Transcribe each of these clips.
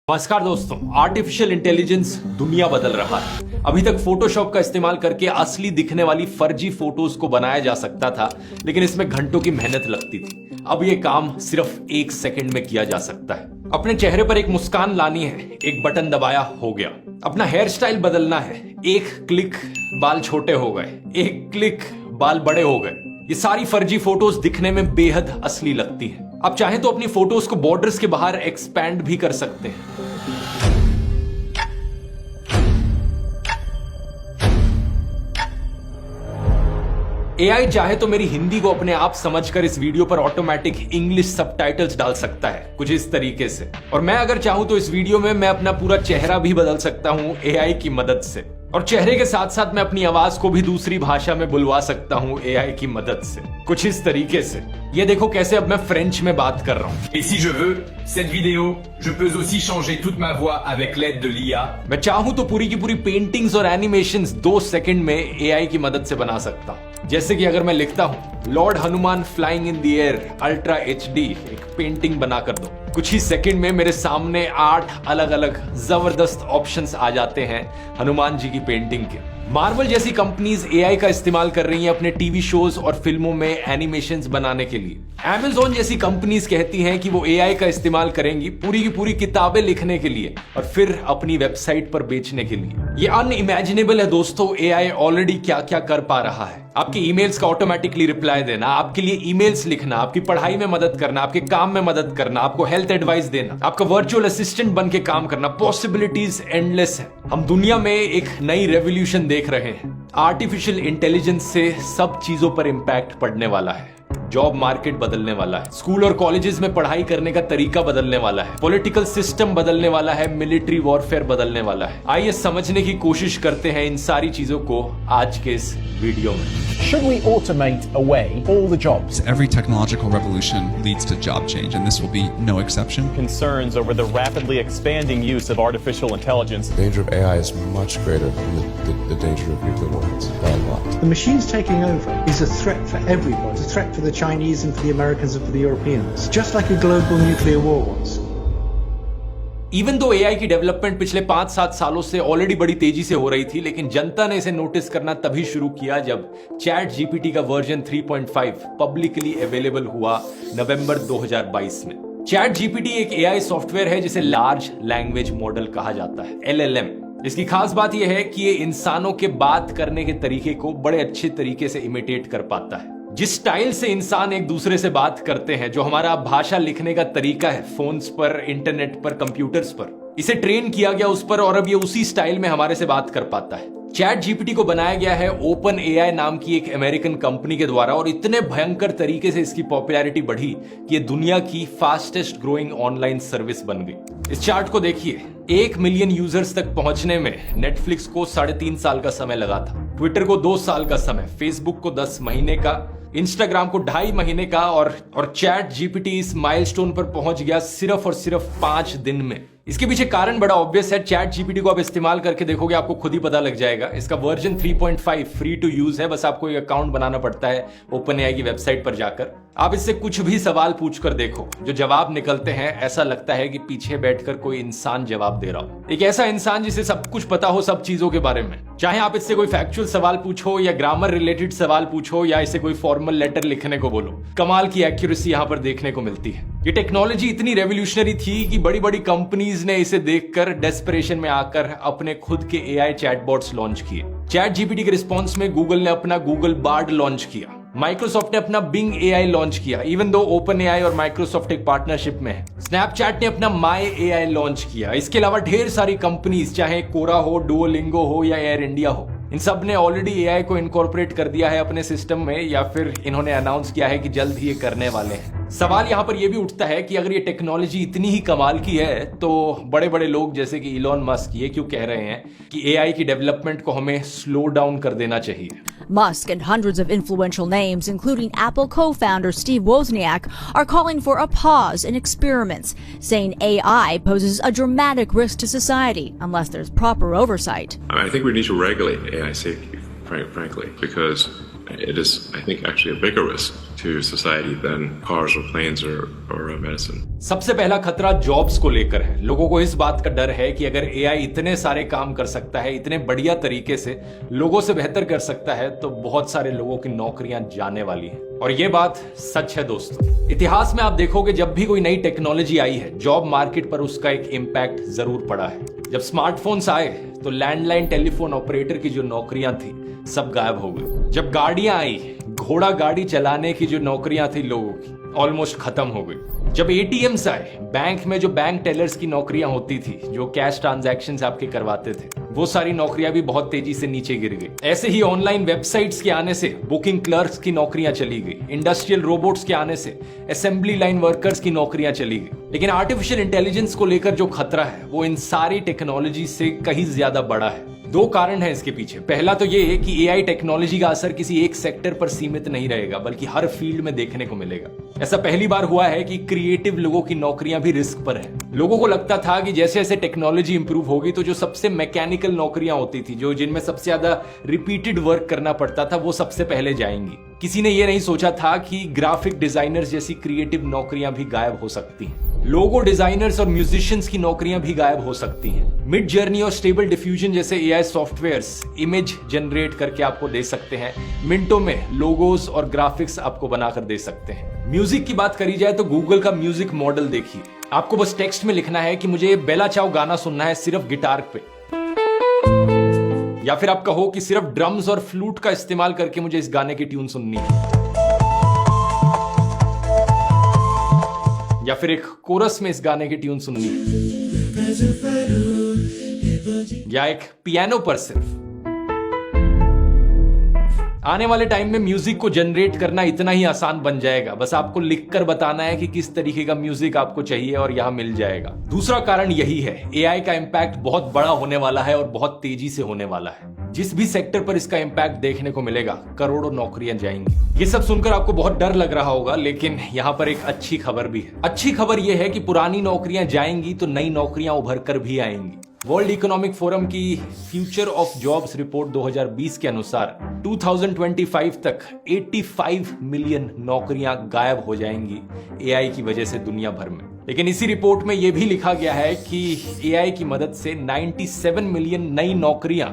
नमस्कार दोस्तों, artificial intelligence दुनिया बदल रहा है। अभी तक फोटोशॉप का इस्तेमाल करके असली दिखने वाली फर्जी फोटोज को बनाया जा सकता था, लेकिन इसमें घंटों की मेहनत लगती थी। अब यह काम सिर्फ 1 सेकंड में किया जा सकता है। अपने चेहरे पर एक मुस्कान लानी है, एक बटन दबाया हो गया। अपना हेयर स्टाइल बदलना है, एक क्लिक बाल छोटे हो गए, एक क्लिक बाल बड़े हो गए। ये सारी फर्जी फोटोज दिखने में बेहद असली लगती हैं। आप चाहें तो अपनी फोटोज को बॉर्डर्स के बाहर एक्सपैंड भी कर सकते हैं। एआई चाहे तो मेरी हिंदी को अपने आप समझकर इस वीडियो पर ऑटोमेटिक इंग्लिश सबटाइटल्स डाल सकता है, कुछ इस तरीके से। और मैं अगर चाहूं तो इस वीडियो में मैं अपना पूरा चेहरा भी बदल सकता हूं एआई की मदद से। और चेहरे के साथ साथ मैं अपनी आवाज को भी दूसरी भाषा में बुलवा सकता हूं एआई की मदद से, कुछ इस तरीके से। ये देखो कैसे अब मैं फ्रेंच में बात कर रहा हूं। Et si je veux, cette vidéo, je peux aussi changer toute ma voix avec l'aide de l'IA. मैं चाहूं तो पूरी की पूरी पेंटिंग्स और एनिमेशंस 2 सेकंड में एआई की मदद से बना सकता हूं। जैसे कि अगर मैं लिखता हूं Lord Hanuman flying in the air ultra HD, एक पेंटिंग बनाकर दो, कुछ ही सेकंड में मेरे सामने 8 अलग अलग जबरदस्त ऑप्शंस आ जाते हैं हनुमान जी की पेंटिंग के। मार्वल जैसी कंपनीज एआई का इस्तेमाल कर रही हैं अपने टीवी शोज और फिल्मों में एनिमेशंस बनाने के लिए। Amazon जैसी कंपनीज कहती हैं कि वो एआई का इस्तेमाल करेंगी पूरी की पूरी किताबें लिखने के लिए और फिर अपनी वेबसाइट पर बेचने के लिए। ये अनइमेजिनेबल है दोस्तों, एआई ऑलरेडी क्या क्या कर पा रहा है। आपके ईमेल्स का ऑटोमेटिकली रिप्लाई देना, आपके लिए ईमेल्स लिखना, आपकी पढ़ाई में मदद करना, आपके काम में मदद करना, आपको हेल्थ एडवाइस देना, आपका वर्चुअल असिस्टेंट बन के काम करना। पॉसिबिलिटीज एंडलेस है। हम दुनिया में एक नई रेवोल्यूशन देख रहे हैं। आर्टिफिशियल इंटेलिजेंस से सब चीजों पर इंपैक्ट पड़ने वाला है। जॉब मार्केट बदलने वाला है, स्कूल और कॉलेजेस में पढ़ाई करने का तरीका बदलने वाला है, पॉलिटिकल सिस्टम बदलने वाला है, मिलिट्री वॉरफेयर बदलने वाला है। आइए समझने की कोशिश करते हैं इन सारी चीजों को आज के इस वीडियो में। Should we automate away all the jobs? Every technological revolution leads to job change, and this will be no exception. Concerns over the rapidly expanding use of artificial intelligence. The danger of AI is much greater than the danger of nuclear weapons, by a lot. The machines taking over is a threat for everybody. It's a threat for the Chinese and for the Americans and for the Europeans. Just like a global nuclear war was. Even though AI की development पिछले 5-7 सालों से already बड़ी तेजी से हो रही थी, लेकिन जनता ने इसे नोटिस करना तभी शुरू किया जब चैट जीपीटी का वर्जन 3.5 पब्लिकली अवेलेबल हुआ नवंबर 2022 में। चैट जीपीटी एक एआई सॉफ्टवेयर है जिसे लार्ज लैंग्वेज मॉडल कहा जाता है, LLM। इसकी खास बात यह है कि ये इंसानों के बात करने के तरीके को बड़े अच्छे तरीके से इमिटेट कर पाता है। जिस स्टाइल से इंसान एक दूसरे से बात करते हैं, जो हमारा भाषा लिखने का तरीका है फोन्स पर, इंटरनेट पर, कंप्यूटर्स पर, इसे ट्रेन किया गया उस पर और अब ये उसी स्टाइल में हमारे से बात कर पाता है। चैट जीपीटी को बनाया गया है ओपन एआई नाम की एक अमेरिकन कंपनी के द्वारा और इतने भयंकर तरीके से इसकी पॉपुलैरिटी बढ़ी कि ये दुनिया की फास्टेस्ट ग्रोइंग ऑनलाइन सर्विस बन गई। इस चार्ट को देखिए, 1 मिलियन यूजर्स तक पहुंचने में नेटफ्लिक्स को 3.5 साल का समय लगा था, ट्विटर को 2 साल का समय, फेसबुक को 10 महीने का, इंस्टाग्राम को 2.5 महीने का और चैट जीपीटी इस माइलस्टोन पर पहुंच गया सिर्फ और सिर्फ 5 दिन में। इसके पीछे कारण बड़ा ऑब्वियस है। चैट जीपीटी को आप इस्तेमाल करके देखोगे, आपको खुद ही पता लग जाएगा। इसका वर्जन 3.5 फ्री टू यूज है, बस आपको एक अकाउंट बनाना पड़ता है ओपन एआई की वेबसाइट पर जाकर। आप इससे कुछ भी सवाल पूछकर देखो, जो जवाब निकलते हैं ऐसा लगता है कि पीछे बैठकर कोई इंसान जवाब दे रहा हो, एक ऐसा इंसान जिसे सब कुछ पता हो सब चीजों के बारे में। चाहे आप इससे कोई फैक्चुअल सवाल पूछो या ग्रामर रिलेटेड सवाल पूछो या इसे कोई फॉर्मल लेटर लिखने को बोलो, कमाल की एक्यूरेसी यहां पर देखने को मिलती है। ये टेक्नोलॉजी इतनी रेवोल्यूशनरी थी कि बड़ी बड़ी कंपनीज ने इसे देखकर डेस्परेशन में आकर अपने खुद के एआई चैटबॉट्स लॉन्च किए। चैट जीपीटी के रिस्पॉन्स में गूगल ने अपना गूगल बार्ड लॉन्च किया, माइक्रोसॉफ्ट ने अपना बिंग एआई लॉन्च किया, इवन दो ओपन एआई और माइक्रोसॉफ्ट एक पार्टनरशिप में है। स्नैपचैट ने अपना माई एआई लॉन्च किया। इसके अलावा ढेर सारी कंपनीज, चाहे कोरा हो, डुओलिंगो हो या एयर इंडिया हो, इन सब ने ऑलरेडी एआई को इनकॉर्पोरेट कर दिया है अपने सिस्टम में या फिर इन्होंने अनाउंस किया है कि जल्द ही ये करने वाले हैं। सवाल यहां पर यह भी उठता है कि अगर ये टेक्नोलॉजी इतनी ही कमाल की है तो बड़े बड़े लोग जैसे कि इलॉन मस्क ये क्यों कह रहे हैं कि एआई की डेवलपमेंट को हमें स्लो डाउन कर देना चाहिए। Musk and hundreds of influential names, including Apple co-founder Steve Wozniak, are calling for a pause in experiments, saying AI poses a dramatic risk to society unless there's proper oversight. I think we need to regulate AI safety, frankly, because it is, I think, actually a bigger risk to society than cars or planes or medicine. सबसे पहला खतरा jobs को लेकर है। लोगों को इस बात का डर है कि अगर एआई इतने सारे काम कर सकता है, इतने बढ़िया तरीके से लोगों से बेहतर कर सकता है, तो बहुत सारे लोगों की नौकरियां जाने वाली हैं। और ये बात सच है दोस्तों। इतिहास में आप देखोगे जब भी कोई नई टेक्नोलॉजी आई है, जॉब मार्केट पर उसका एक इम्पैक्ट जरूर पड़ा है। जब स्मार्टफोन्स आए तो लैंडलाइन टेलीफोन ऑपरेटर की जो नौकरियां थी सब गायब हो गई। जब गाड़ियां आई, घोड़ा गाड़ी चलाने की जो नौकरियां थी लोगों की ऑलमोस्ट खत्म हो गई। जब एटीएम्स आए, बैंक में जो बैंक टेलर्स की नौकरियां होती थी, जो कैश ट्रांजैक्शंस आपके करवाते थे, वो सारी नौकरियां भी बहुत तेजी से नीचे गिर गई। ऐसे ही ऑनलाइन वेबसाइट्स के आने से बुकिंग क्लर्क्स की नौकरियां चली गई। इंडस्ट्रियल रोबोट्स के आने से असेंबली लाइन वर्कर्स की नौकरियां चली गई। लेकिन आर्टिफिशियल इंटेलिजेंस को लेकर जो खतरा है वो इन सारी टेक्नोलॉजी से कहीं ज्यादा बड़ा है। दो कारण है इसके पीछे। पहला तो ये है कि एआई टेक्नोलॉजी का असर किसी एक सेक्टर पर सीमित नहीं रहेगा, बल्कि हर फील्ड में देखने को मिलेगा। ऐसा पहली बार हुआ है कि क्रिएटिव लोगों की नौकरियां भी रिस्क पर है। लोगों को लगता था कि जैसे जैसे टेक्नोलॉजी इंप्रूव होगी तो जो सबसे मैकेनिकल नौकरियां होती थी, जो जिनमें सबसे ज्यादा रिपीटेड वर्क करना पड़ता था, वो सबसे पहले जाएंगी। किसी ने ये नहीं सोचा था कि ग्राफिक डिजाइनर्स जैसी क्रिएटिव नौकरियां भी गायब हो सकती हैं। लोगो डिजाइनर्स और म्यूजिशियंस की नौकरियां भी गायब हो सकती हैं। मिड जर्नी और स्टेबल डिफ्यूजन जैसे एआई सॉफ्टवेयर्स इमेज जनरेट करके आपको दे सकते हैं। मिनटों में लोगोस और ग्राफिक्स आपको बनाकर दे सकते हैं। म्यूजिक की बात करी जाए तो गूगल का म्यूजिक मॉडल देखिए। आपको बस टेक्स्ट में लिखना है कि मुझे बेला चाओ गाना सुनना है सिर्फ गिटार पे, या फिर आप कहो कि सिर्फ ड्रम्स और फ्लूट का इस्तेमाल करके मुझे इस गाने की ट्यून सुननी है, या फिर एक कोरस में इस गाने की ट्यून सुननी है, या एक पियानो पर सिर्फ। आने वाले टाइम में म्यूजिक को जनरेट करना इतना ही आसान बन जाएगा। बस आपको लिखकर बताना है कि किस तरीके का म्यूजिक आपको चाहिए और यहां मिल जाएगा। दूसरा कारण यही है, एआई का इंपैक्ट बहुत बड़ा होने वाला है और बहुत तेजी से होने वाला है। जिस भी सेक्टर पर इसका इंपैक्ट देखने को मिलेगा, करोड़ों नौकरियां जाएंगी। ये सब सुनकर आपको बहुत डर लग रहा होगा, लेकिन यहाँ पर एक अच्छी खबर भी है। अच्छी खबर यह है कि पुरानी नौकरियां जाएंगी तो नई नौकरियां उभर कर भी आएंगी। वर्ल्ड इकोनॉमिक फोरम की फ्यूचर ऑफ जॉब्स रिपोर्ट 2020 के अनुसार 2025 तक 85 मिलियन नौकरियां गायब हो जाएंगी एआई की वजह से दुनिया भर में। लेकिन इसी रिपोर्ट में यह भी लिखा गया है कि एआई की मदद से 97 मिलियन नई नौकरियां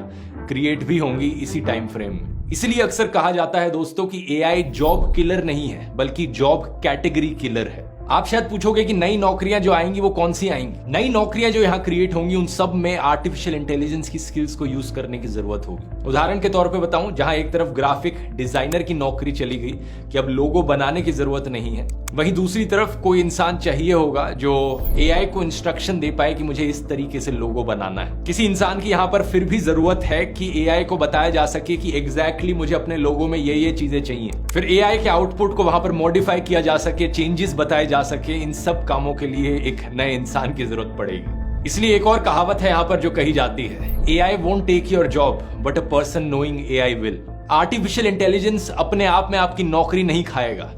क्रिएट भी होंगी इसी टाइम फ्रेम में। इसलिए अक्सर कहा जाता है दोस्तों कि एआई जॉब किलर नहीं है, बल्कि जॉब कैटेगरी किलर है। आप शायद पूछोगे कि नई नौकरियां जो आएंगी वो कौन सी आएंगी। नई नौकरियां जो यहां क्रिएट होंगी उन सब में आर्टिफिशियल इंटेलिजेंस की स्किल्स को यूज करने की जरूरत होगी। उदाहरण के तौर पे बताऊं, जहां एक तरफ ग्राफिक डिजाइनर की नौकरी चली गई कि अब लोगो बनाने की जरूरत नहीं है, वहीं दूसरी तरफ कोई इंसान चाहिए होगा जो एआई को इंस्ट्रक्शन दे पाए कि मुझे इस तरीके से लोगो बनाना है। किसी इंसान की यहां पर फिर भी जरूरत है कि एआई को बताया जा सके कि एग्जैक्टली मुझे अपने लोगो में ये चीजें चाहिए। फिर एआई के आउटपुट को वहां पर मॉडिफाई किया जा सके, चेंजेस बताए जा सके। इन सब कामों के लिए एक नए इंसान की जरूरत पड़ेगी। इसलिए एक और कहावत है यहां पर जो कही जाती है, AI won't take your job but a person knowing AI will. Artificial intelligence अपने आप में आपकी नौकरी नहीं खाएगा,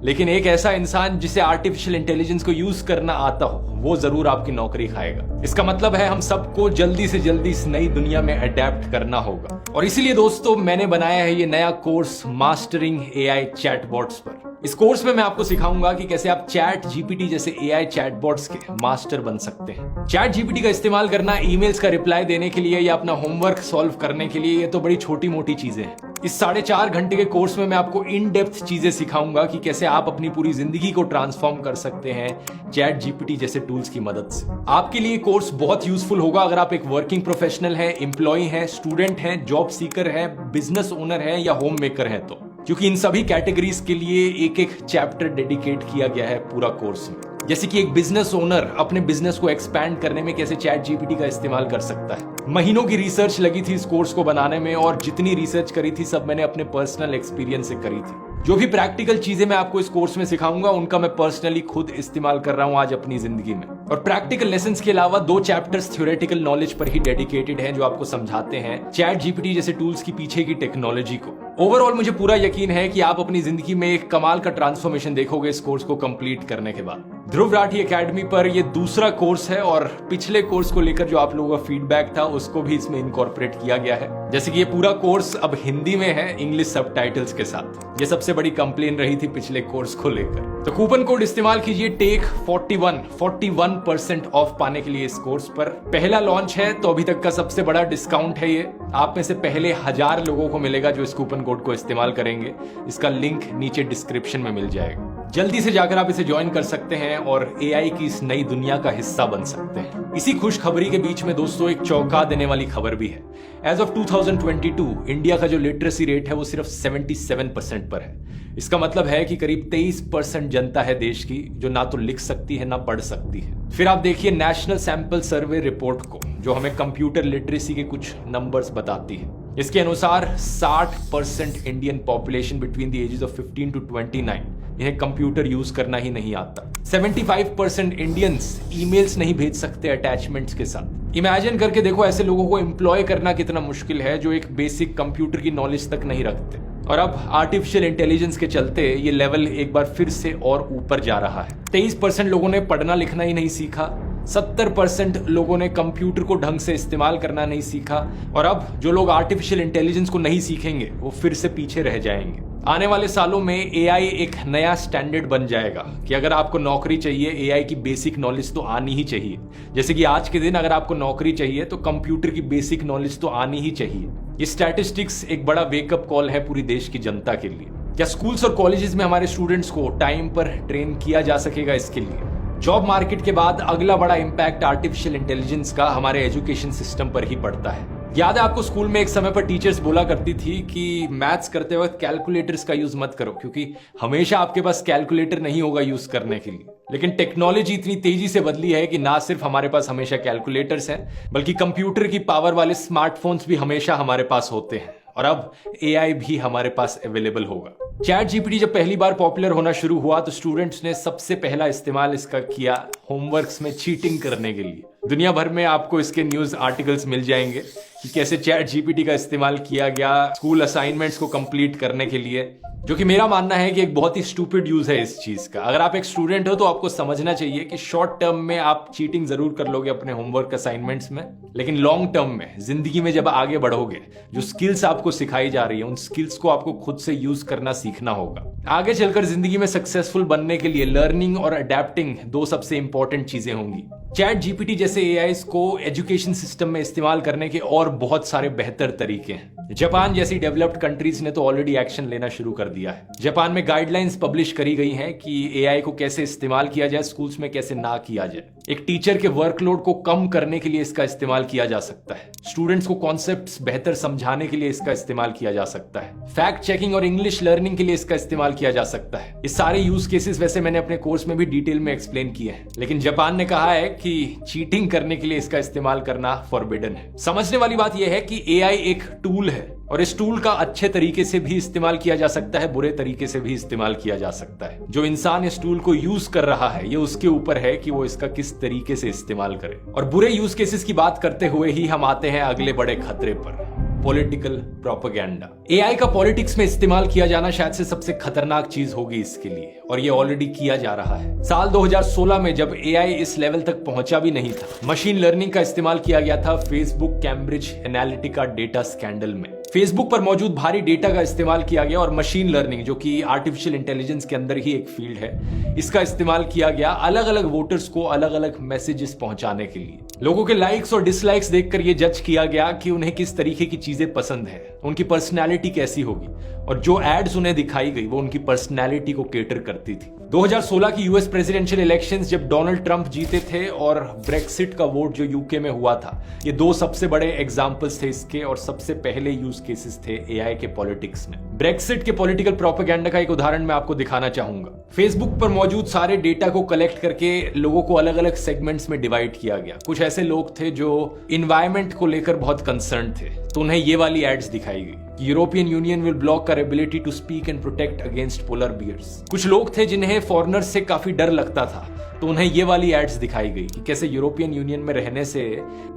लेकिन एक ऐसा इंसान जिसे आर्टिफिशियल इंटेलिजेंस को यूज करना आता हो वो जरूर आपकी नौकरी खाएगा। इसका मतलब है हम सबको जल्दी से जल्दी इस नई दुनिया में अडेप्ट करना होगा। और इसीलिए दोस्तों मैंने बनाया है ये नया कोर्स मास्टरिंग एआई चैटबॉट्स पर। इस कोर्स में मैं आपको सिखाऊंगा कि कैसे आप चैट जीपीटी जैसे एआई चैटबॉट्स के मास्टर बन सकते हैं। चैट जीपीटी का इस्तेमाल करना ईमेल्स का रिप्लाई देने के लिए या अपना होमवर्क सॉल्व करने के लिए, ये तो बड़ी छोटी मोटी चीजें हैं। इस 4.5 घंटे के कोर्स में मैं आपको इन डेप्थ चीजें सिखाऊंगा कि कैसे आप अपनी पूरी जिंदगी को ट्रांसफॉर्म कर सकते हैं चैट जीपीटी जैसे टूल्स की मदद से। आपके लिए कोर्स बहुत यूजफुल होगा अगर आप एक वर्किंग प्रोफेशनल हैं, एम्प्लॉय हैं, स्टूडेंट हैं, जॉब सीकर हैं, बिजनेस ओनर हैं या होम मेकर हैं, तो क्योंकि इन सभी कैटेगरीज के लिए एक एक चैप्टर डेडिकेट किया गया है पूरा कोर्स में। जैसे कि एक बिजनेस ओनर अपने बिजनेस को एक्सपैंड करने में कैसे चैट जीपीटी का इस्तेमाल कर सकता है। महीनों की रिसर्च लगी थी इस कोर्स को बनाने में, और जितनी रिसर्च करी थी सब मैंने अपने पर्सनल एक्सपीरियंस से करी थी। जो भी प्रैक्टिकल चीजें मैं आपको इस कोर्स में सिखाऊंगा उनका मैं पर्सनली खुद इस्तेमाल कर रहा हूं आज अपनी जिंदगी में। और प्रैक्टिकल लेसन्स के अलावा 2 चैप्टर्स थ्योरेटिकल नॉलेज पर ही डेडिकेटेड हैं जो आपको समझाते हैं चैट जीपीटी जैसे टूल्स की पीछे की टेक्नोलॉजी को। ओवरऑल मुझे पूरा यकीन है कि आप अपनी जिंदगी में एक कमाल का ट्रांसफॉर्मेशन देखोगे इस कोर्स को कंप्लीट करने के बाद। ध्रुव राठी एकेडमी पर यह दूसरा कोर्स है और पिछले कोर्स को लेकर जो आप लोगों का फीडबैक था उसको भी इसमें इनकॉर्पोरेट किया गया है। जैसे कि ये पूरा कोर्स अब हिंदी में है इंग्लिश सबटाइटल्स के साथ। ये सबसे बड़ी कंप्लेन रही थी पिछले कोर्स को लेकर। तो कूपन कोड इस्तेमाल कीजिए टेक 41% ऑफ पाने के लिए इस कोर्स पर। पहला लॉन्च है तो अभी तक का सबसे बड़ा डिस्काउंट है ये। आप में से पहले 1000 लोगों को मिलेगा जो इस कूपन कोड को इस्तेमाल करेंगे। इसका लिंक नीचे डिस्क्रिप्शन में मिल जाएगा। जल्दी से जाकर आप इसे ज्वाइन कर सकते हैं और एआई की इस नई दुनिया का हिस्सा बन सकते हैं। इसी खुशखबरी के बीच में दोस्तों एक चौंका देने वाली खबर भी है। एज ऑफ 2022 इंडिया का जो लिटरेसी रेट है वो सिर्फ 77% पर है। इसका मतलब है कि करीब 23% जनता है देश की जो ना तो लिख सकती है ना पढ़ सकती है। फिर आप देखिए नेशनल सैंपल सर्वे रिपोर्ट को जो हमें कंप्यूटर लिटरेसी के कुछ नंबर्स बताती है। इसके अनुसार 60% Indian population between the ages of 15 to 29 इन्हें कंप्यूटर यूज करना ही नहीं आता। 75% इंडियंस ईमेल्स नहीं भेज सकते अटैचमेंट्स के साथ। इमेजिन करके देखो ऐसे लोगों को एम्प्लॉय करना कितना मुश्किल है जो एक बेसिक कंप्यूटर की नॉलेज तक नहीं रखते। और अब आर्टिफिशियल इंटेलिजेंस के चलते ये लेवल एक बार फिर से और ऊपर जा रहा है। 23% लोगों ने पढ़ना लिखना ही नहीं सीखा। 70% लोगों ने कंप्यूटर को ढंग से इस्तेमाल करना नहीं सीखा। और अब जो लोग आर्टिफिशियल इंटेलिजेंस को नहीं सीखेंगे वो फिर से पीछे रह जाएंगे। आने वाले सालों में एआई एक नया स्टैंडर्ड बन जाएगा कि अगर आपको नौकरी चाहिए एआई की बेसिक नॉलेज तो आनी ही चाहिए। जैसे कि आज के दिन अगर आपको नौकरी चाहिए तो कंप्यूटर की बेसिक नॉलेज तो आनी ही चाहिए। ये स्टैटिस्टिक्स एक बड़ा वेकअप कॉल है पूरी देश की जनता के लिए। क्या स्कूल्स और कॉलेजेस में हमारे स्टूडेंट्स को टाइम पर ट्रेन किया जा सकेगा इसके लिए? जॉब मार्केट के बाद अगला बड़ा इंपैक्ट आर्टिफिशियल इंटेलिजेंस का हमारे एजुकेशन सिस्टम पर ही पड़ता है। याद है आपको स्कूल में एक समय पर टीचर्स बोला करती थी कि मैथ्स करते वक्त कैलकुलेटर्स का यूज मत करो क्योंकि हमेशा आपके पास कैलकुलेटर नहीं होगा यूज करने के लिए। लेकिन टेक्नोलॉजी इतनी तेजी से बदली है कि ना सिर्फ हमारे पास हमेशा कैलकुलेटर्स हैं बल्कि कंप्यूटर की पावर वाले स्मार्टफोन्स भी हमेशा हमारे पास होते हैं। और अब एआई भी हमारे पास अवेलेबल होगा। चैट जीपीटी जब पहली बार पॉपुलर होना शुरू हुआ तो स्टूडेंट्स ने सबसे पहला इस्तेमाल इसका किया होमवर्क्स में चीटिंग करने के लिए। दुनिया भर में आपको इसके न्यूज आर्टिकल्स मिल जाएंगे कि कैसे चैट जीपीटी का इस्तेमाल किया गया स्कूल असाइनमेंट्स को कंप्लीट करने के लिए, जो कि मेरा मानना है कि एक बहुत ही स्टूपिड यूज है इस चीज का। अगर आप एक स्टूडेंट हो तो आपको समझना चाहिए कि शॉर्ट टर्म में आप चीटिंग जरूर कर लोगे अपने होमवर्क असाइनमेंट्स में, लेकिन लॉन्ग टर्म में जिंदगी में जब आगे बढ़ोगे जो स्किल्स आपको सिखाई जा रही है उन स्किल्स को आपको खुद से यूज करना सीखना होगा। आगे चलकर जिंदगी में सक्सेसफुल बनने के लिए लर्निंग और अडेप्टिंग 2 सबसे इंपॉर्टेंट चीजें होंगी। चैट जीपीटी जैसे एआईज को एजुकेशन सिस्टम में इस्तेमाल करने के और बहुत सारे बेहतर तरीके हैं। जापान जैसी डेवलप्ड कंट्रीज ने तो ऑलरेडी एक्शन लेना शुरू कर दिया है। जापान में गाइडलाइंस पब्लिश करी गई हैं कि एआई को कैसे इस्तेमाल किया जाए, स्कूल्स में कैसे ना किया जाए। एक टीचर के वर्कलोड को कम करने के लिए इसका इस्तेमाल किया जा सकता है। स्टूडेंट्स को कॉन्सेप्ट्स बेहतर समझाने के लिए इसका इस्तेमाल किया जा सकता है। फैक्ट चेकिंग और इंग्लिश लर्निंग के लिए इसका इस्तेमाल किया जा सकता है। ये सारे यूज केसेस वैसे मैंने अपने कोर्स में भी डिटेल में एक्सप्लेन किए हैं, लेकिन जापान ने कहा है कि चीटिंग करने के लिए इसका इस्तेमाल करना फॉरबिडन है। समझने वाली बात यह है कि एआई एक टूल है और इस टूल का अच्छे तरीके से भी इस्तेमाल किया जा सकता है, बुरे तरीके से भी इस्तेमाल किया जा सकता है। जो इंसान इस टूल को यूज कर रहा है ये उसके ऊपर है कि वो इसका किस तरीके से इस्तेमाल करे। और बुरे यूज केसेस की बात करते हुए ही हम आते हैं अगले बड़े खतरे पर, पॉलिटिकल प्रोपेगेंडा। एआई का पॉलिटिक्स में इस्तेमाल किया जाना शायद से सबसे खतरनाक चीज होगी इसके लिए, और ये ऑलरेडी किया जा रहा है। साल 2016 में जब एआई इस लेवल तक पहुंचा भी नहीं था, मशीन लर्निंग का इस्तेमाल किया गया था Facebook Cambridge Analytica data scandal में। फेसबुक पर मौजूद भारी डेटा का इस्तेमाल किया गया और मशीन लर्निंग, जो कि आर्टिफिशियल इंटेलिजेंस के अंदर ही एक फील्ड है, इसका इस्तेमाल किया गया अलग अलग वोटर्स को अलग अलग मैसेजेस पहुंचाने के लिए। लोगों के लाइक्स और डिसलाइक्स देखकर यह जज किया गया कि उन्हें किस तरीके की चीजें पसंद है, उनकी पर्सनैलिटी कैसी होगी, और जो एड्स उन्हें दिखाई गई वो उनकी पर्सनैलिटी को केटर करती थी। 2016 की यूएस प्रेसिडेंशियल इलेक्शंस जब डोनाल्ड ट्रंप जीते थे और ब्रेक्सिट का वोट जो यूके में हुआ था, ये 2 सबसे बड़े एग्जाम्पल्स थे इसके और सबसे पहले यूज केसेस थे एआई के पॉलिटिक्स में। ब्रेक्सिट के पॉलिटिकल प्रोपेगेंडा का एक उदाहरण मैं आपको दिखाना चाहूंगा। फेसबुक पर मौजूद सारे डेटा को कलेक्ट करके लोगों को अलग अलग सेगमेंट्स में डिवाइड किया गया। कुछ ऐसे लोग थे जो इन्वायरमेंट को लेकर बहुत कंसर्न थे, तो उन्हें ये वाली एड्स दिखाई गई। कि European Union will block our ability to speak and protect against polar bears. कुछ लोग थे जिन्हें फॉरेनर्स से काफी डर लगता था, तो उन्हें ये वाली एड्स दिखाई गई कि कैसे यूरोपियन यूनियन में रहने से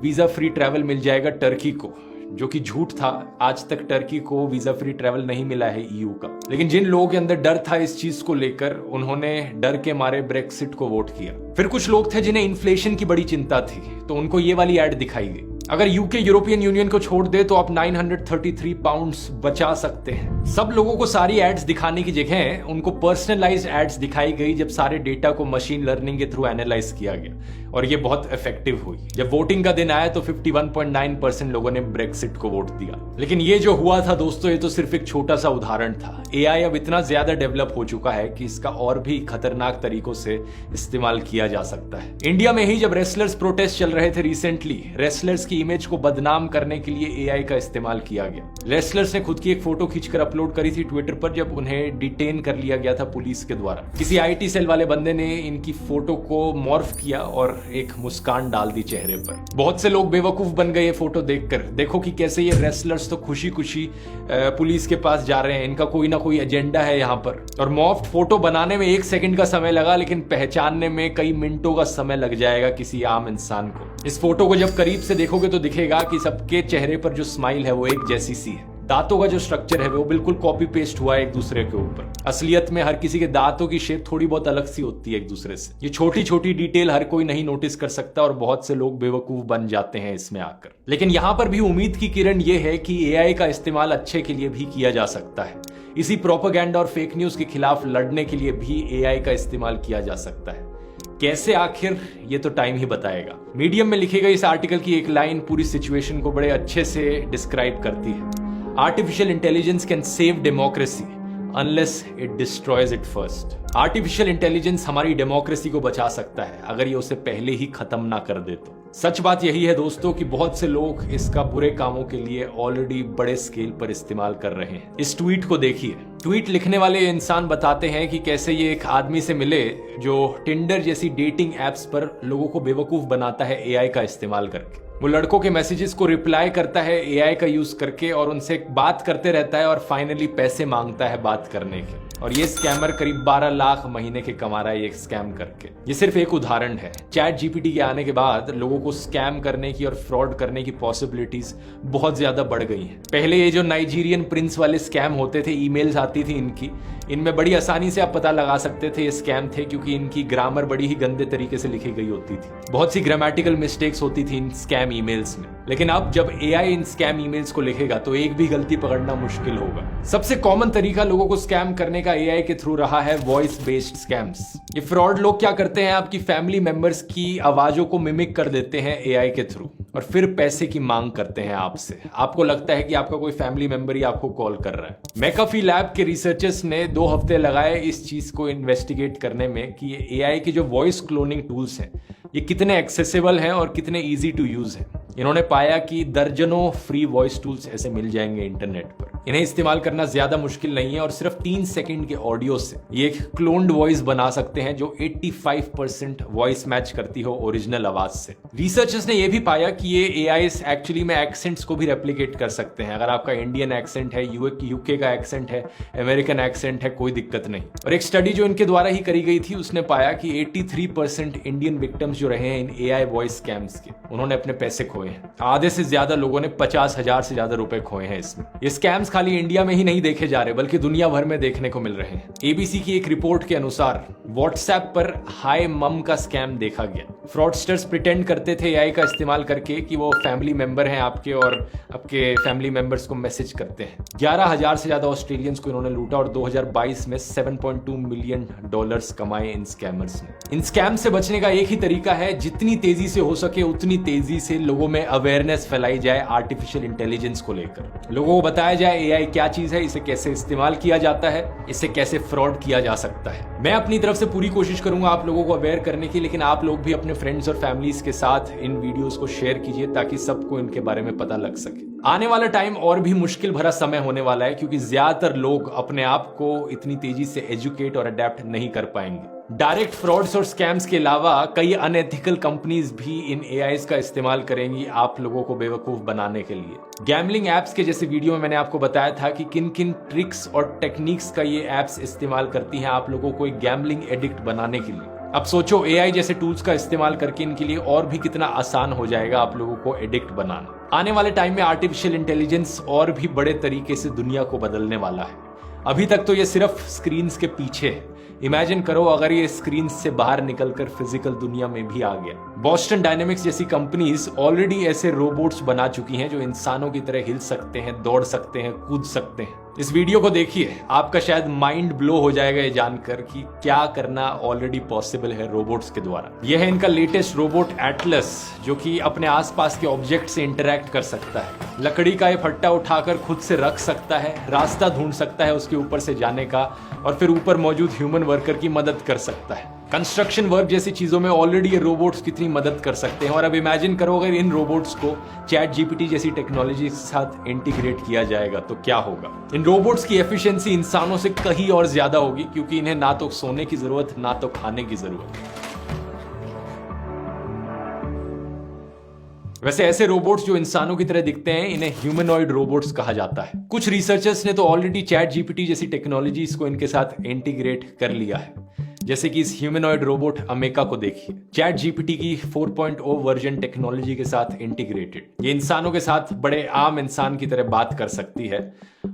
वीजा फ्री ट्रैवल मिल जाएगा टर्की को, जो कि झूठ था। आज तक टर्की को वीजा फ्री ट्रैवल नहीं मिला है ईयू का। लेकिन जिन लोगों के अंदर डर था इस चीज को लेकर, उन्होंने डर के मारे ब्रेक्सिट को वोट किया। फिर कुछ लोग थे जिन्हें इन्फ्लेशन की बड़ी चिंता थी, तो उनको ये वाली एड दिखाई गई, अगर यूके यूरोपियन यूनियन को छोड़ दे तो आप 933 पाउंड्स बचा सकते हैं। सब लोगों को सारी एड्स दिखाने की जगह उनको पर्सनलाइज्ड एड्स दिखाई गई, जब सारे डेटा को मशीन लर्निंग के थ्रू एनालाइज किया गया, और ये बहुत इफेक्टिव हुई। जब वोटिंग का दिन आया तो 51.9% लोगों ने ब्रेक्सिट को वोट दिया। लेकिन ये जो हुआ था दोस्तों, ये तो सिर्फ एक छोटा सा उदाहरण था। एआई अब इतना ज्यादा डेवलप हो चुका है कि इसका और भी खतरनाक तरीकों से इस्तेमाल किया जा सकता है। इंडिया में ही जब रेसलर्स प्रोटेस्ट चल रहे थे रिसेंटली, रेसलर्स की इमेज को बदनाम करने के लिए एआई का इस्तेमाल किया गया। रेसलर्स ने खुद की एक फोटो खींचकर अपलोड करी थी ट्विटर पर, जब उन्हें डिटेन कर लिया गया था पुलिस के द्वारा। किसी आईटी सेल वाले बंदे ने इनकी फोटो को मॉर्फ किया और एक मुस्कान डाल दी चेहरे पर। बहुत से लोग बेवकूफ बन गए ये फोटो देखकर। देखो कि कैसे ये रेसलर्स तो खुशी खुशी पुलिस के पास जा रहे हैं, इनका कोई ना कोई एजेंडा है यहाँ पर। और मॉर्फ फोटो बनाने में 1 सेकंड का समय लगा, लेकिन पहचानने में कई मिनटों का समय लग जाएगा किसी आम इंसान को। इस फोटो को जब करीब से देखोगे तो दिखेगा कि सबके चेहरे पर जो स्माइल है वो एक जैसी सी है। दांतों का जो स्ट्रक्चर है वो बिल्कुल कॉपी पेस्ट हुआ है एक दूसरे के ऊपर। असलियत में हर किसी के दांतों की शेप थोड़ी बहुत अलग सी होती है एक दूसरे से। ये छोटी छोटी डिटेल हर कोई नहीं नोटिस कर सकता और बहुत से लोग बेवकूफ बन जाते हैं इसमें आकर। लेकिन यहां पर भी उम्मीद की किरण ये है कि एआई का इस्तेमाल अच्छे के लिए भी किया जा सकता है। इसी प्रोपेगेंडा और फेक न्यूज के खिलाफ लड़ने के लिए भी एआई का इस्तेमाल किया जा सकता है। कैसे, आखिर ये तो टाइम ही बताएगा। मीडियम में लिखे गए इस आर्टिकल की एक लाइन पूरी सिचुएशन को बड़े अच्छे से डिस्क्राइब करती है। Artificial intelligence can save democracy unless it destroys it first. Artificial intelligence हमारी डेमोक्रेसी को बचा सकता है अगर ये उसे पहले ही खत्म ना कर दे तो। सच बात यही है दोस्तों कि बहुत से लोग इसका बुरे कामों के लिए ऑलरेडी बड़े स्केल पर इस्तेमाल कर रहे हैं। इस ट्वीट को देखिए। ट्वीट लिखने वाले इंसान बताते हैं कि कैसे ये एक आदमी से मिले जो टिंडर जैसी डेटिंग एप्स पर लोगों को बेवकूफ बनाता है एआई का इस्तेमाल करके। वो लड़कों के मैसेजेस को रिप्लाई करता है एआई का यूज करके और उनसे बात करते रहता है और फाइनली पैसे मांगता है बात करने के। और ये स्कैमर करीब 12 लाख महीने के कमा रहा है ये स्कैम करके। ये सिर्फ एक उदाहरण है। चैट जीपीटी के आने के बाद लोगों को स्कैम करने की और फ्रॉड करने की पॉसिबिलिटीज बहुत ज्यादा बढ़ गई हैं। पहले ये जो नाइजीरियन प्रिंस वाले स्कैम होते थे, ईमेल्स आती थी इनकी, इनमें बड़ी आसानी से आप पता लगा सकते थे ये स्कैम थे, क्योंकि इनकी ग्रामर बड़ी ही गंदे तरीके से लिखी गई होती थी। बहुत सी ग्रामेटिकल मिस्टेक्स होती थी इन स्कैम ईमेल्स में। लेकिन अब जब एआई इन स्कैम ईमेल्स को लिखेगा तो एक भी गलती पकड़ना मुश्किल होगा। सबसे कॉमन तरीका लोगों को स्कैम करने का एआई के थ्रू रहा है वॉइस बेस्ड स्कैम्स। ये फ्रॉड लोग क्या करते हैं, आपकी फैमिली मेंबर्स की आवाजों को मिमिक कर देते हैं एआई के थ्रू और फिर पैसे की मांग करते हैं आपसे। आपको लगता है कि आपका कोई फैमिली मेंबर ही आपको कॉल कर रहा है। मैकाफी लैब के रिसर्चर्स ने 2 हफ्ते लगाए इस चीज को इन्वेस्टिगेट करने में कि ये एआई के जो वॉइस क्लोनिंग टूल्स हैं ये कितने एक्सेसिबल हैं और कितने इजी टू यूज हैं। इन्होंने पाया कि दर्जनों फ्री वॉइस टूल्स ऐसे मिल जाएंगे इंटरनेट पर। इन्हें इस्तेमाल करना ज्यादा मुश्किल नहीं है और सिर्फ 3 सेकंड के ऑडियो से ये एक क्लोन्ड वॉइस बना सकते हैं जो 85% वॉइस मैच करती हो ओरिजिनल आवाज से। रिसर्चर्स ने यह भी पाया कि ये एआईस एक्चुअली में एक्सेंट्स को भी रेप्लिकेट कर सकते हैं। अगर आपका इंडियन एक्सेंट है, यूके का एक्सेंट है, अमेरिकन एक्सेंट है, कोई दिक्कत नहीं। और एक स्टडी जो इनके द्वारा ही करी गई थी उसने पाया कि 83% इंडियन विक्टिम्स जो रहे हैं इन एआई वॉइस स्कैम्स के, उन्होंने अपने पैसे खोए हैं। आधे से ज्यादा लोगों ने 50,000 से ज्यादा रुपए खोए हैं इसमें। ये स्कैम्स खाली इंडिया में ही नहीं देखे जा रहे बल्कि दुनिया भर में देखने को मिल रहे हैं। एबीसी की एक रिपोर्ट के अनुसार व्हाट्सएप पर हाय मम का स्कैम देखा गया। फ्रॉडस्टर्स प्रिटेंड करते थे एआई का इस्तेमाल करके कि वो फैमिली मेंबर हैं आपके और आपके फैमिली मेंबर्स को मैसेज करते हैं। 11,000 से ज्यादा ऑस्ट्रेलियंस को इन्होंने लूटा और 2022 में $7.2 मिलियन कमाए इन स्कैमर्स ने। इन स्कैम से बचने का एक ही तरीका है, जितनी तेजी से हो सके उतनी तेजी से लोगों में अवेयरनेस फैलाई जाए आर्टिफिशियल इंटेलिजेंस को लेकर। लोगों को बताया जाए एआई क्या चीज है, इसे कैसे इस्तेमाल किया जाता है, इसे कैसे फ्रॉड किया जा सकता है। मैं अपनी तरफ से पूरी कोशिश करूंगा आप लोगों को अवेयर करने की, लेकिन आप लोग भी अपने फ्रेंड्स और फैमिलीज के साथ इन वीडियोस को शेयर कीजिए ताकि सबको इनके बारे में पता लग सके। आने वाला टाइम और भी मुश्किल भरा समय होने वाला है क्योंकि ज्यादातर लोग अपने आप को इतनी तेजी से एजुकेट और अडेप्ट नहीं कर पाएंगे। डायरेक्ट फ्रॉड्स और स्कैम्स के अलावा कई अनएथिकल कंपनीज भी इन एआईज का इस्तेमाल करेंगी आप लोगों को बेवकूफ बनाने के लिए। गैम्बलिंग एप्स के जैसे वीडियो में मैंने आपको बताया था कि किन किन ट्रिक्स और टेक्निक्स का ये एप्स इस्तेमाल करती हैं आप लोगों को एक गैम्बलिंग एडिक्ट बनाने के लिए। अब सोचो एआई जैसे टूल्स का इस्तेमाल करके इनके लिए और भी कितना आसान हो जाएगा आप लोगों को एडिक्ट बनाना। आने वाले टाइम में आर्टिफिशियल इंटेलिजेंस और भी बड़े तरीके से दुनिया को बदलने वाला है। अभी तक तो ये सिर्फ स्क्रीन्स के पीछे है। इमेजिन करो अगर ये स्क्रीन से बाहर निकलकर फिजिकल दुनिया में भी आ गया। बॉस्टन डायनेमिक्स जैसी कंपनीज ऑलरेडी ऐसे रोबोट्स बना चुकी हैं जो इंसानों की तरह हिल सकते हैं, दौड़ सकते हैं, कूद सकते हैं। इस वीडियो को देखिए, आपका शायद माइंड ब्लो हो जाएगा ये जानकर कि क्या करना ऑलरेडी पॉसिबल है रोबोट्स के द्वारा। यह है इनका लेटेस्ट रोबोट एटलस, जो कि अपने आसपास के ऑब्जेक्ट से इंटरैक्ट कर सकता है। लकड़ी का ये फट्टा उठाकर खुद से रख सकता है, रास्ता ढूंढ सकता है उसके ऊपर से जाने का, और फिर ऊपर मौजूद ह्यूमन वर्कर की मदद कर सकता है। कंस्ट्रक्शन वर्क जैसी चीजों में ऑलरेडी ये रोबोट्स कितनी मदद कर सकते हैं। और अब इमेजिन करो अगर इन रोबोट्स को चैट जीपीटी जैसी टेक्नोलॉजी के साथ इंटीग्रेट किया जाएगा तो क्या होगा। इन रोबोट्स की एफिशिएंसी इंसानों से कहीं और ज्यादा होगी, क्योंकि इन्हें ना तो सोने की जरूरत ना तो खाने की जरूरत। वैसे ऐसे रोबोट्स जो इंसानों की तरह दिखते हैं इन्हें ह्यूमनॉइड रोबोट्स कहा जाता है। कुछ रिसर्चर्स ने तो ऑलरेडी चैट जीपीटी जैसी टेक्नोलॉजीज को इनके साथ इंटीग्रेट कर लिया है, जैसे कि इस ह्यूमनॉइड रोबोट अमेका को देखिए। चैट जीपीटी की 4.0 वर्जन टेक्नोलॉजी के साथ इंटीग्रेटेड ये इंसानों के साथ बड़े आम इंसान की तरह बात कर सकती है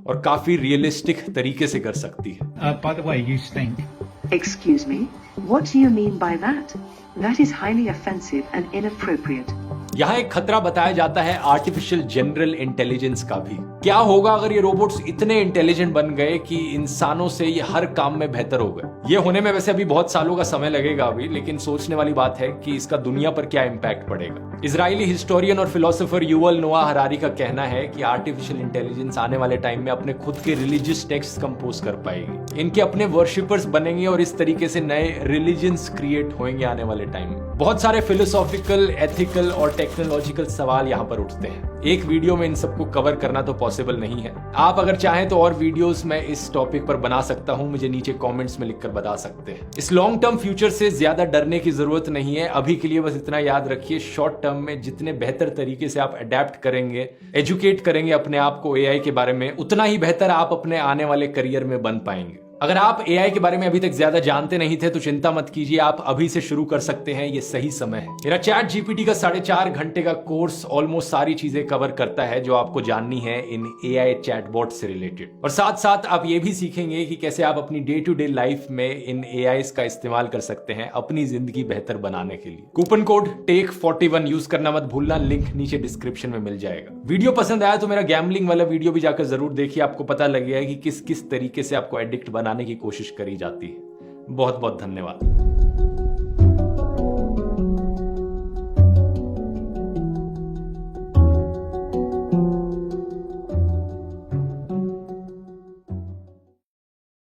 और काफी रियलिस्टिक तरीके से कर सकती है। By the way, you stink. Excuse me? What do you mean by that? That is highly offensive and inappropriate. यहाँ एक खतरा बताया जाता है आर्टिफिशियल जनरल इंटेलिजेंस का भी। क्या होगा अगर ये रोबोट्स इतने इंटेलिजेंट बन गए कि इंसानों से ये हर काम में बेहतर हो गए। ये होने में वैसे अभी बहुत सालों का समय लगेगा अभी, लेकिन सोचने वाली बात है कि इसका दुनिया पर क्या इंपैक्ट पड़ेगा। इजरायली हिस्टोरियन और फिलोसोफर युवल नोआ हरारी का कहना है कि आर्टिफिशियल इंटेलिजेंस आने वाले टाइम में अपने खुद के रिलीजियस टेक्स्ट कंपोज कर पाएगी, इनके अपने वर्शिपर्स बनेंगे और इस तरीके से नए रिलीजन्स क्रिएट होंगे आने वाले टाइम में। बहुत सारे फिलोसॉफिकल, एथिकल और टेक्नोलॉजिकल सवाल यहाँ पर उठते हैं। एक वीडियो में इन सबको कवर करना तो पॉसिबल नहीं है। आप अगर चाहें तो और वीडियोस मैं इस टॉपिक पर बना सकता हूं, मुझे नीचे कमेंट्स में लिखकर बता सकते हैं। इस लॉन्ग टर्म फ्यूचर से ज्यादा डरने की जरूरत नहीं है। अभी के लिए बस इतना याद रखिए, शॉर्ट टर्म में जितने बेहतर तरीके से आप अडेप्ट करेंगे, एजुकेट करेंगे अपने आप को एआई के बारे में, उतना ही बेहतर आप अपने आने वाले करियर में बन पाएंगे। अगर आप एआई के बारे में अभी तक ज्यादा जानते नहीं थे तो चिंता मत कीजिए, आप अभी से शुरू कर सकते हैं, ये सही समय है। मेरा चैट जीपीटी का 4.5 घंटे का कोर्स ऑलमोस्ट सारी चीजें कवर करता है जो आपको जाननी है इन एआई चैटबॉट से रिलेटेड, और साथ साथ आप ये भी सीखेंगे कि कैसे आप अपनी डे टू डे लाइफ में इन एआई का इस्तेमाल कर सकते हैं अपनी जिंदगी बेहतर बनाने के लिए। कूपन कोड TAKE41 यूज करना मत भूलना, लिंक नीचे डिस्क्रिप्शन में मिल जाएगा। वीडियो पसंद आया तो मेरा गैम्बलिंग वाला वीडियो भी जाकर जरूर देखिए, आपको पता लग गया है कि किस किस तरीके से आपको एडिक्ट बनाने की कोशिश करी जाती है। बहुत बहुत धन्यवाद।